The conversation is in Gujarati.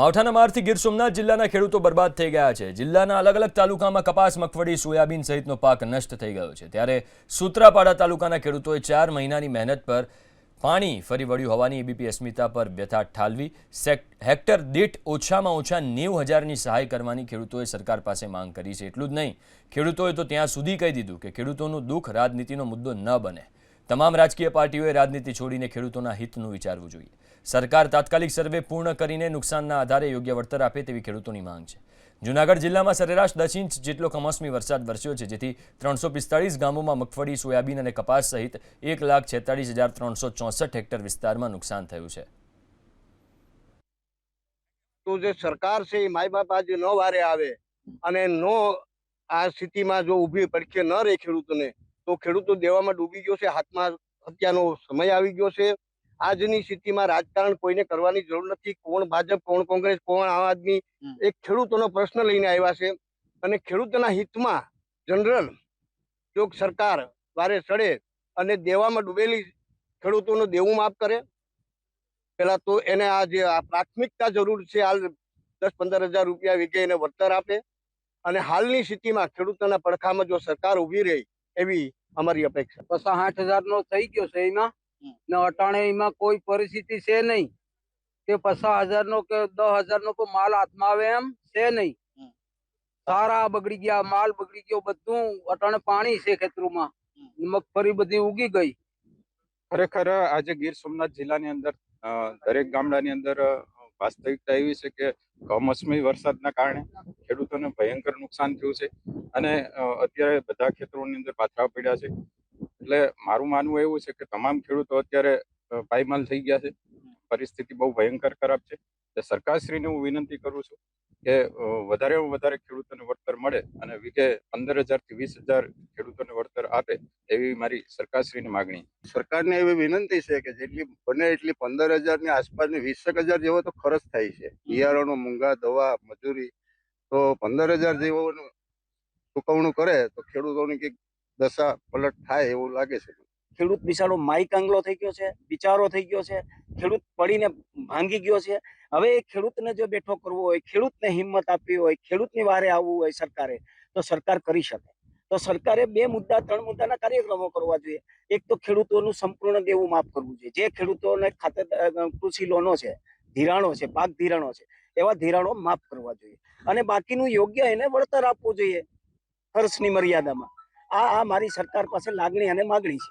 માવઠાના મારથી ગીર સોમનાથ જિલ્લાના ખેડૂતો બરબાદ થઈ ગયા છે। જિલ્લાના અલગ અલગ તાલુકામાં કપાસ, મગફળી, સોયાબીન સહિતનો પાક નષ્ટ થઈ ગયો છે। ત્યારે સૂત્રાપાડા તાલુકાના ખેડૂતોએ 4 મહિનાની મહેનત પર પાણી ફરી વળ્યું હોવાની એબીપી અસ્મિતા પર વ્યથા ઠાલવી હેક્ટર દીઠ ઓછામાં ઓછા 90,000ની સહાય કરવાની ખેડૂતોએ સરકાર પાસે માંગ કરી છે। એટલું જ નહીં, ખેડૂતોએ તો ત્યાં સુધી કહી દીધું કે ખેડૂતોનું દુઃખ રાજનીતિનો મુદ્દો ન બને। તમામ રાજકીય પાર્ટીઓએ રાજનીતિ છોડીને ખેડૂતોના હિતનું વિચારવું જોઈએ। સરકાર તાત્કાલિક સર્વે પૂર્ણ કરીને નુકસાનના આધારે યોગ્ય વળતર આપે તેવી ખેડૂતોની માંગ છે। જૂનાગઢ જિલ્લામાં સરેરાશ 10 ઇંચ જેટલો કમોસમી વરસાદ વરસ્યો છે, જેથી 345 ગામોમાં મગફળી, સોયાબીન અને કપાસ સહિત 1,46,364 હેક્ટર વિસ્તારમાં નુકસાન થયું છે। તો જે સરકાર છે એ માય બાપ આજે ન વારે આવે અને નો આ સ્થિતિમાં જો ઊભી પડખે ન રહે ખેડૂતોને, તો ખેડૂતો દેવામાં ડૂબી ગયો છે। હાથમાં હત્યાનો સમય આવી ગયો છે। આજની સ્થિતિમાં રાજકારણ કોઈને કરવાની જરૂર નથી। કોણ ભાજપ, કોણ કોંગ્રેસ, કોણ આમ આદમી, એક ખેડૂતોનો પ્રશ્ન લઈને આવ્યા છે અને ખેડૂતોના હિતમાં જનરલ જો સરકાર વારે ચડે અને દેવામાં ડૂબેલી ખેડૂતોનું દેવું માફ કરે, પેલા તો એને આ જે પ્રાથમિકતા જરૂર છે, હાલ 10-15 હજાર રૂપિયા વીઘે એને વળતર આપે અને હાલની સ્થિતિમાં ખેડૂતોના પડખામાં જો સરકાર ઊભી રહી એવી અમારી અપેક્ષા। 60,000 નો થઈ ગયો છે એમાં ને અટાણે એમાં કોઈ પરિસ્થિતિ છે નહીં કે 50,000 નો કે 10,000 નો કોઈ માલ હાથમાં આવે એમ છે નહીં। સારા બગડી ગયા, માલ બગડી ગયો, બધું અટાણે પાણી છે ખેતરોમાં, મગફળી બધી ઉગી ગઈ। ખરેખર આજે ગીર સોમનાથ જિલ્લાની અંદર દરેક ગામડાની અંદર વાસ્તવિકતા એવી છે કે કમોસમી વરસાદના કારણે ખેડૂતોને ભયંકર નુકસાન થયું છે અને અત્યારે બધા ખેતરોની અંદર પાથરા પડ્યા છે। એટલે મારું માનવું એવું છે કે તમામ ખેડૂતો અત્યારે પાયમાલ થઈ ગયા છે। પરિસ્થિતિ બહુ ભયંકર ખરાબ છે। એટલે સરકારશ્રીને હું વિનંતી કરું છું કે વધારેમાં વધારે ખેડૂતોને વળતર મળે અને વીઘે 15,000 થી 20,000 ખેડૂતોને વળતર આપે એવી મારી સરકારશ્રીની માગણી। સરકારને એવી વિનંતી છે કે જેટલી બને એટલી 15,000ની આસપાસની 20,000 જેવો તો ખર્ચ થાય છે। બિયારણો, મૂંગા, દવા, મજૂરી, તો 15,000 જેવો ચૂકવણું કરે તો ખેડૂતોની કંઈક દશા પલટ થાય એવું લાગે છે। ખેડૂત બિચારો માઈક આંગલો થઈ ગયો છે, બિચારો થઈ ગયો છે, ખેડૂત પડીને ભાંગી ગયો છે। હવે એ ખેડૂતને જો બેઠો કરવો હોય, ખેડૂતને હિંમત આપવી હોય, ખેડૂતની વારે આવવું હોય સરકારે, તો સરકાર કરી શકે। તો સરકારે 2 મુદ્દા 3 મુદ્દાના કાર્યક્રમો કરવા જોઈએ। એક તો ખેડૂતોનું સંપૂર્ણ દેવું માફ કરવું જોઈએ। જે ખેડૂતોને ખાતે કૃષિ લોનો છે, ધિરાણો છે, પાક ધિરાણો છે, એવા ધિરાણો માફ કરવા જોઈએ અને બાકીનું યોગ્ય એને વળતર આપવું જોઈએ ખર્ચની મર્યાદામાં। આ મારી સરકાર પાસે લાગણી અને માગણી છે।